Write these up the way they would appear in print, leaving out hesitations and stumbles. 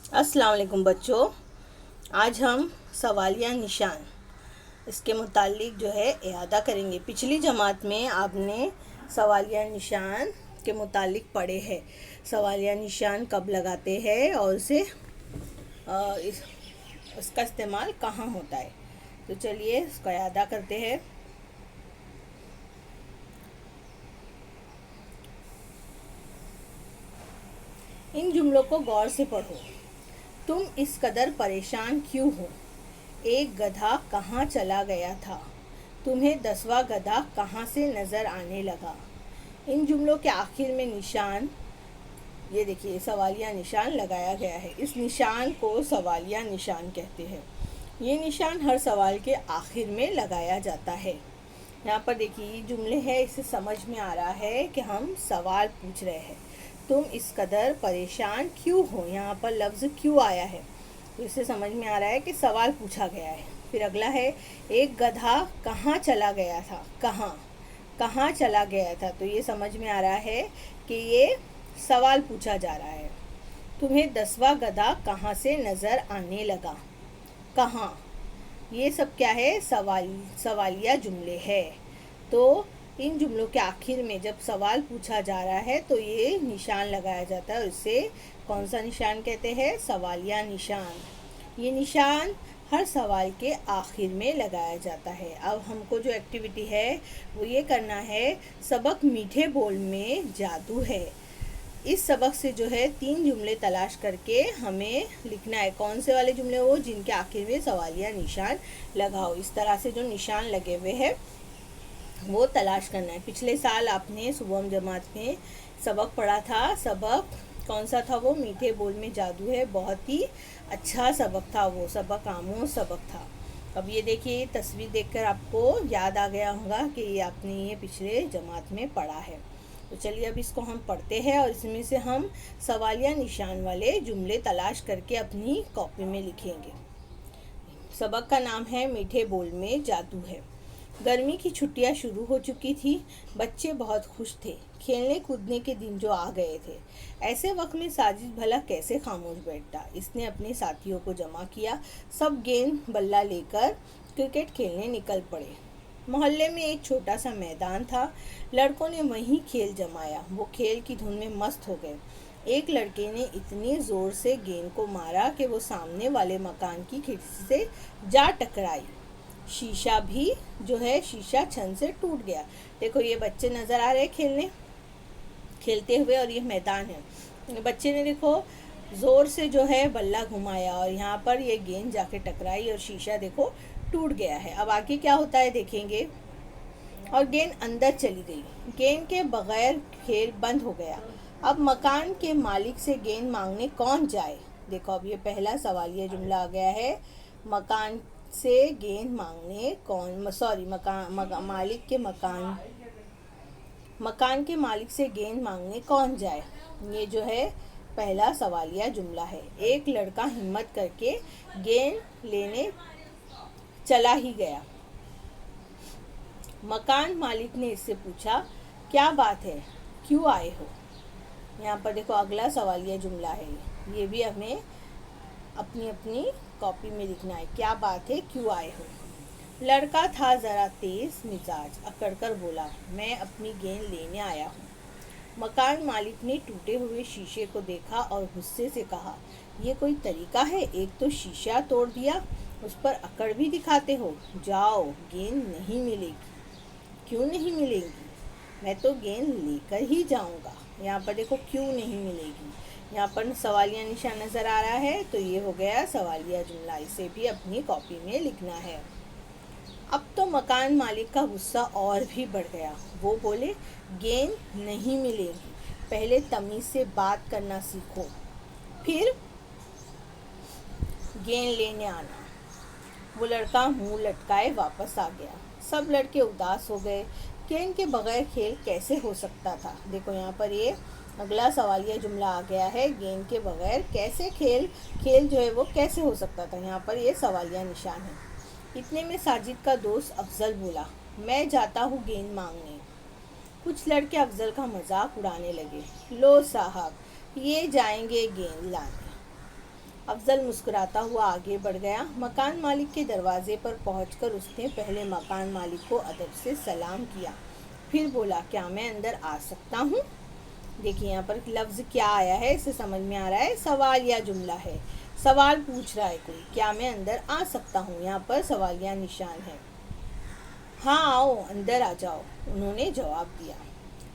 السلام علیکم بچوں. آج ہم سوالیہ نشان اس کے متعلق جو ہے اعادہ کریں گے. پچھلی جماعت میں آپ نے سوالیہ نشان کے متعلق پڑھے ہیں. سوالیہ نشان کب لگاتے ہیں اور اس کا استعمال کہاں ہوتا ہے. تو چلیے اس کا اعادہ کرتے ہیں. ان جملوں کو غور سے پڑھو. تم اس قدر پریشان کیوں ہو؟ ایک گدھا کہاں چلا گیا تھا؟ تمہیں 10واں گدھا کہاں سے نظر آنے لگا؟ ان جملوں کے آخر میں نشان، یہ دیکھیے سوالیہ نشان لگایا گیا ہے. اس نشان کو سوالیہ نشان کہتے ہیں. یہ نشان ہر سوال کے آخر میں لگایا جاتا ہے. یہاں پر دیکھیے یہ جملے ہیں، اس سے سمجھ میں آ رہا ہے کہ ہم سوال پوچھ رہے ہیں. تم اس قدر پریشان کیوں ہو، یہاں پر لفظ کیوں آیا ہے تو اس سے سمجھ میں آ رہا ہے کہ سوال پوچھا گیا ہے. پھر اگلا ہے ایک گدھا کہاں چلا گیا تھا. کہاں چلا گیا تھا تو یہ سمجھ میں آ رہا ہے کہ یہ سوال پوچھا جا رہا ہے. تمہیں 10واں گدھا کہاں سے نظر آنے لگا. کہاں، یہ سب کیا ہے؟ سوالیہ جملے ہے. تو ان جملوں کے آخر میں جب سوال پوچھا جا رہا ہے تو یہ نشان لگایا جاتا ہے. اسے کون سا نشان کہتے ہیں؟ سوالیہ نشان. یہ نشان ہر سوال کے آخر میں لگایا جاتا ہے. اب ہم کو جو ایکٹیویٹی ہے وہ یہ کرنا ہے، سبق میٹھے بول میں جادو ہے. اس سبق سے جو ہے 3 جملے تلاش کر کے ہمیں لکھنا ہے. کون سے والے جملے وہ جن کے آخر میں سوالیہ نشان لگاؤ. اس طرح سے جو نشان لگے ہوئے ہیں وہ تلاش کرنا ہے. پچھلے سال آپ نے صبح جماعت میں سبق پڑھا تھا. سبق کون سا تھا؟ وہ میٹھے بول میں جادو ہے. بہت ہی اچھا سبق تھا، وہ سبق آموز سبق تھا. اب یہ دیکھیے تصویر دیکھ کر آپ کو یاد آ گیا ہوگا کہ یہ آپ نے یہ پچھلے جماعت میں پڑھا ہے. تو چلیے اب اس کو ہم پڑھتے ہیں اور اس میں سے ہم سوالیہ نشان والے جملے تلاش کر کے اپنی کاپی میں لکھیں گے. سبق کا نام ہے میٹھے بول میں جادو ہے. گرمی کی چھٹیاں شروع ہو چکی تھی. بچے بہت خوش تھے. کھیلنے کودنے کے دن جو آ گئے تھے. ایسے وقت میں ساجد بھلا کیسے خاموش بیٹھتا. اس نے اپنے ساتھیوں کو جمع کیا. سب گیند بلہ لے کر کرکٹ کھیلنے نکل پڑے. محلے میں ایک چھوٹا سا میدان تھا. لڑکوں نے وہیں کھیل جمایا. وہ کھیل کی دھن میں مست ہو گئے. ایک لڑکے نے اتنی زور سے گیند کو مارا کہ وہ سامنے والے مکان کی کھڑکی سے جا ٹکرائی. شیشہ بھی جو ہے شیشہ چھن سے ٹوٹ گیا. دیکھو یہ بچے نظر آ رہے کھیلتے ہوئے اور یہ میدان ہے. بچے نے دیکھو زور سے جو ہے بلہ گھمایا اور یہاں پر یہ گیند جا کے ٹکرائی اور شیشہ دیکھو ٹوٹ گیا ہے. اب آگے کیا ہوتا ہے دیکھیں گے. اور گیند اندر چلی گئی. گیند کے بغیر کھیل بند ہو گیا. اب مکان کے مالک سے گیند مانگنے کون جائے. دیکھو اب یہ پہلا سوالیہ جملہ آ گیا ہے. مکان سے گیند مانگنے مکان کے مالک سے گیند مانگنے کون جائے. یہ جو ہے پہلا سوالیہ جملہ ہے. ایک لڑکا ہمت کر کے گیند لینے چلا ہی گیا. مکان مالک نے اس سے پوچھا کیا بات ہے، کیوں آئے ہو. یہاں پر دیکھو اگلا سوالیہ جملہ ہے. یہ بھی ہمیں اپنی کاپی میں لکھنا ہے. کیا بات ہے، کیوں آئے ہو. لڑکا تھا ذرا تیز مزاج. اکڑ کر بولا میں اپنی گیند لینے آیا ہوں. مکان مالک نے ٹوٹے ہوئے شیشے کو دیکھا اور غصے سے کہا یہ کوئی طریقہ ہے، ایک تو شیشہ توڑ دیا، اس پر اکڑ بھی دکھاتے ہو. جاؤ، گیند نہیں ملے گی. کیوں نہیں ملے گی؟ میں تو گیند لے کر ہی جاؤں گا. یہاں پر دیکھو کیوں نہیں ملے گی. یہاں پر سوالیہ نشان نظر آ رہا ہے تو یہ ہو گیا سوالیہ جملہ. اسے بھی اپنی کاپی میں لکھنا ہے. اب تو مکان مالک کا غصہ اور بھی بڑھ گیا. وہ بولے گیند نہیں ملے گی، پہلے تمیز سے بات کرنا سیکھو، پھر گیند لینے آنا. وہ لڑکا منہ لٹکائے واپس آ گیا. سب لڑکے اداس ہو گئے. گیند کے بغیر کھیل کیسے ہو سکتا تھا. دیکھو یہاں پر یہ اگلا سوالیہ جملہ آ گیا ہے. گیند کے بغیر کیسے کھیل جو ہے وہ کیسے ہو سکتا تھا. یہاں پر یہ سوالیہ نشان ہے. اتنے میں ساجد کا دوست افضل بولا میں جاتا ہوں گیند مانگنے. کچھ لڑکے افضل کا مذاق اڑانے لگے. لو صاحب، یہ جائیں گے گیند لانے. افضل مسکراتا ہوا آگے بڑھ گیا۔ مکان مالک کے دروازے پر پہنچ کر اس نے پہلے مکان مالک کو ادب سے سلام کیا، پھر بولا کیا میں اندر آ سکتا ہوں؟ دیکھیے یہاں پر لفظ کیا آیا ہے، اسے سمجھ میں آ رہا ہے سوال یا جملہ ہے۔ سوال پوچھ رہا ہے کوئی، کیا میں اندر آ سکتا ہوں؟ یہاں پر سوالیہ نشان ہے۔ ہاں آؤ، اندر آ جاؤ، انہوں نے جواب دیا۔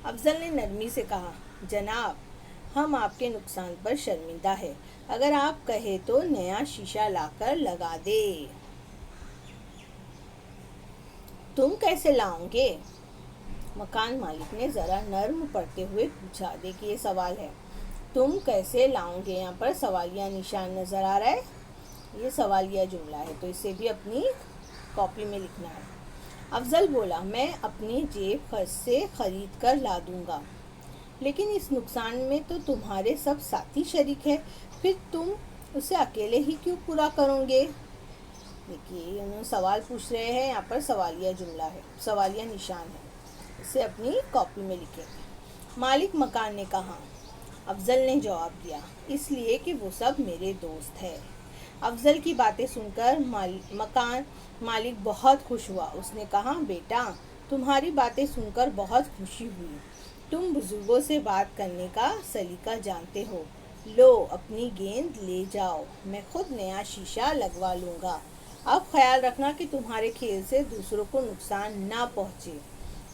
افضل نے نرمی سے کہا، جناب ہم آپ کے نقصان پر شرمندہ ہے، اگر آپ کہیں تو نیا شیشہ لا کر لگا دے۔ تم کیسے لاؤ گے؟ مکان مالک نے ذرا نرم پڑتے ہوئے پوچھا۔ دیکھیے یہ سوال ہے، تم کیسے لاؤ گے؟ یہاں پر سوالیہ نشان نظر آ رہا ہے، یہ سوالیہ جملہ ہے، تو اسے بھی اپنی کاپی میں لکھنا ہے۔ افضل بولا، میں اپنی جیب خرچ سے خرید کر لا دوں گا، لیکن اس نقصان میں تو تمہارے سب ساتھی شریک ہیں، پھر تم اسے اکیلے ہی کیوں پورا کرو گے؟ دیکھیے انہوں سوال پوچھ رہے ہیں، یہاں پر سوالیہ جملہ ہے، سوالیہ نشان ہے، اسے اپنی کاپی میں لکھیں گے۔ مالک مکان نے کہا۔ افضل نے جواب دیا، اس لیے کہ وہ سب میرے دوست ہیں۔ افضل کی باتیں سن کر مکان مالک بہت خوش ہوا۔ اس نے کہا، بیٹا تمہاری باتیں سن کر بہت خوشی ہوئی، تم بزرگوں سے بات کرنے کا سلیقہ جانتے ہو، لو اپنی گیند لے جاؤ، میں خود نیا شیشہ لگوا لوں گا، اب خیال رکھنا کہ تمہارے کھیل سے دوسروں کو نقصان نہ پہنچے۔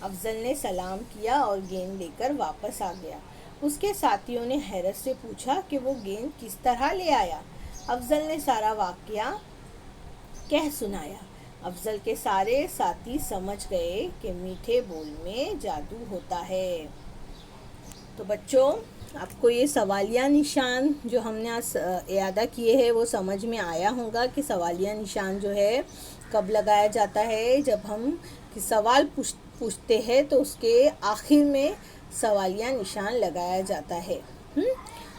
افضل نے سلام کیا اور گیند لے کر واپس آ گیا۔ اس کے ساتھیوں نے حیرت سے پوچھا کہ وہ گیند کس طرح لے آیا؟ افضل نے سارا واقعہ کہہ سنایا۔ افضل کے سارے ساتھی سمجھ گئے کہ میٹھے بول میں جادو ہوتا ہے۔ تو بچوں آپ کو یہ سوالیہ نشان جو ہم نے آج اعادہ کیے ہیں وہ سمجھ میں آیا ہوگا کہ سوالیہ نشان جو ہے کب لگایا جاتا ہے؟ جب ہم سوال پوچھتے ہیں تو اس کے آخر میں سوالیہ نشان لگایا جاتا ہے۔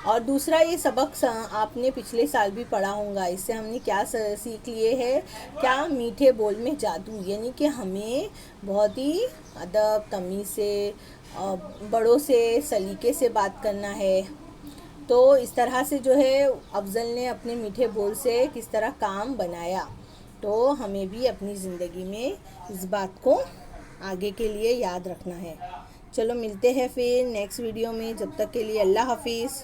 اور دوسرا یہ سبق آپ نے پچھلے سال بھی پڑھا ہوگا، اس سے ہم نے کیا سیکھ لیے ہے؟ کیا میٹھے بول میں جادو، یعنی کہ ہمیں بہت ہی ادب تمیز سے بڑوں سے سلیقے سے بات کرنا ہے۔ تو اس طرح سے جو ہے افضل نے اپنے میٹھے بول سے کس طرح کام بنایا، تو ہمیں بھی اپنی زندگی میں اس بات کو آگے کے لیے یاد رکھنا ہے۔ چلو ملتے ہیں پھر نیکسٹ ویڈیو میں، جب تک کے لیے اللہ حافظ۔